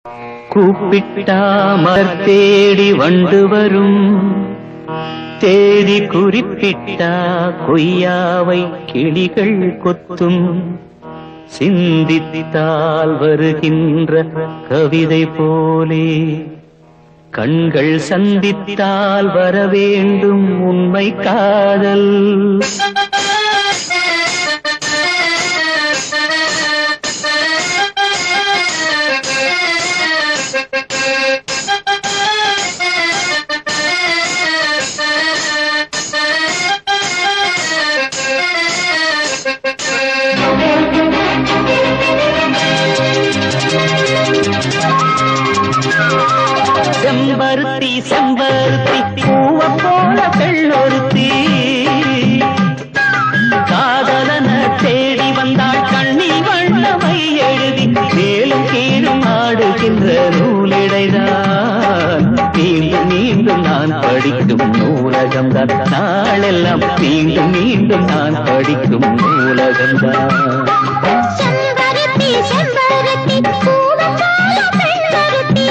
கூப்பிட்டா மலர் தேடி வண்டு வரும், தேதி குறிப்பிட்டா கொய்யாவை கிளிகள் கொத்தும். சிந்தித்தால் வருகின்ற கவிதை போலே கண்கள் சந்தித்தால் வரவேண்டும் உண்மை காதல். செம்பருத்தி செம்பருத்தி பூவ போல பெண்ணொருத்தி, காதலன தேடி வந்தாள் கண்ணில் வண்ணமை எழுதி. மேலும் கீழும் ஆடுகின்ற நூலிடைதான் மீண்டும் மீண்டும் நான் படிக்கும் நூலகம்தான். நாளெல்லாம் மீண்டும் மீண்டும் நான் படிக்கும் நூலகம்தான். செம்பருத்தி செம்பருத்தி பூவ போல பெண்ணொருத்தி,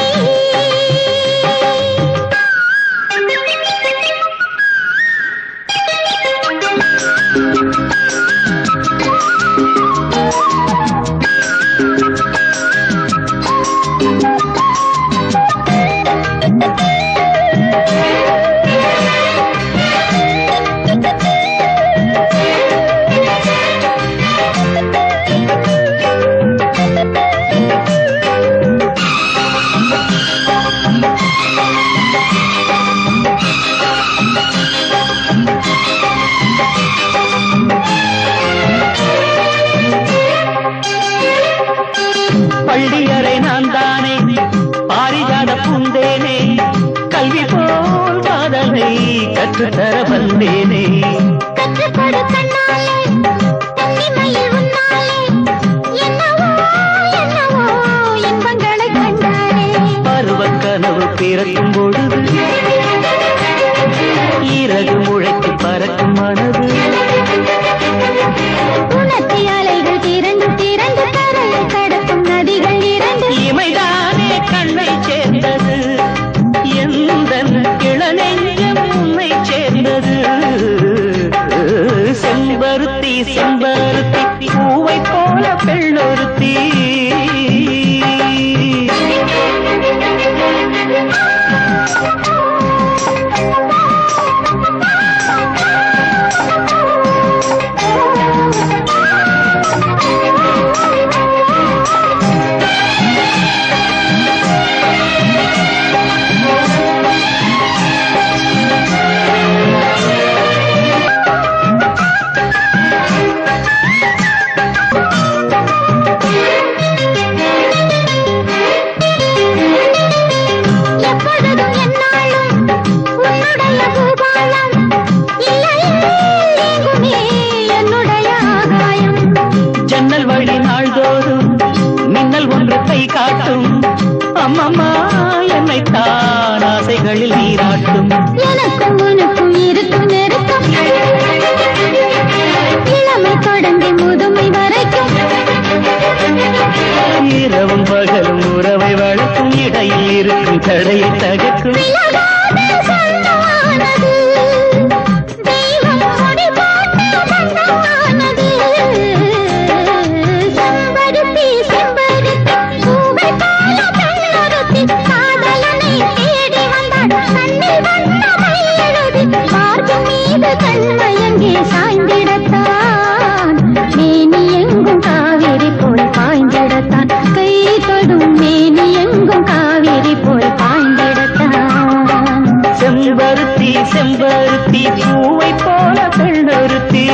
பள்ளியறை நான் தானே பாரிஜாத பூந்தேனே, கல்வி போல் காதலை கற்றுத்தர வந்தேனே. கற்றுக்கொடு கண்ணாலே தன்னிமையில் உன்னாலே என்னவோ என்னவோ இன்பங்களை கண்டாரே. பருவக் கனவு பிறக்கும் பொழுது இறகு முளைக்கு பறக்கும் மனது. உணர்ச்சி அலைகள் திரண்டு திரண்டு கரையை கடக்கும் நதிகள் இரண்டு. இமைதானே கண்ணை சேர்ந்தது, எந்த இளநெஞ்சம் உன்னை சேர்ந்தது. செம்பருத்தி செம்பருத்தி பூவை போல பெண்ணொருத்தி. எப்பொழுதும் என்னாலும் உன்னுடைய பூபாலம், இல்லையே எங்குமே என்னுடைய ஆகாயம். ஜன்னல் வழி நாள்தோறும் மின்னல் ஒன்று கை காட்டும். அம்மம்மா என்னை தான் ஆசைகளில் நீராட்டும். எனக்கும் உனக்கும் இருக்கும் நெருக்கம், இளமை தொடங்கி முதுமை வரைக்கும். இரவும் பகலும் உறவை வளர்க்கும், இடையில் இருக்கும் தடையை தகர்க்கும். விலகாத சொந்தமானது, தெய்வம் முடி போட்ட பந்தமானது. செம்பருத்தி செம்பருத்தி பூவை போல பெண்ணொருத்தி, காதலனை தேடி வந்தாள் கண்ணில் வண்ணமை எழுதி. பார்க்கும் மீது கண்மயங்கி சாய்ந்திடத்தான், மேனி எங்கும் காவிரி போல் பாய்ந்திடத்தான். கை தொடும் மேனி எங்கும் காவிரி போல் பாய்ந்திடத்தான். செம்பருத்தி செம்பருத்தி பூவை போல பெண்ணொருத்தி.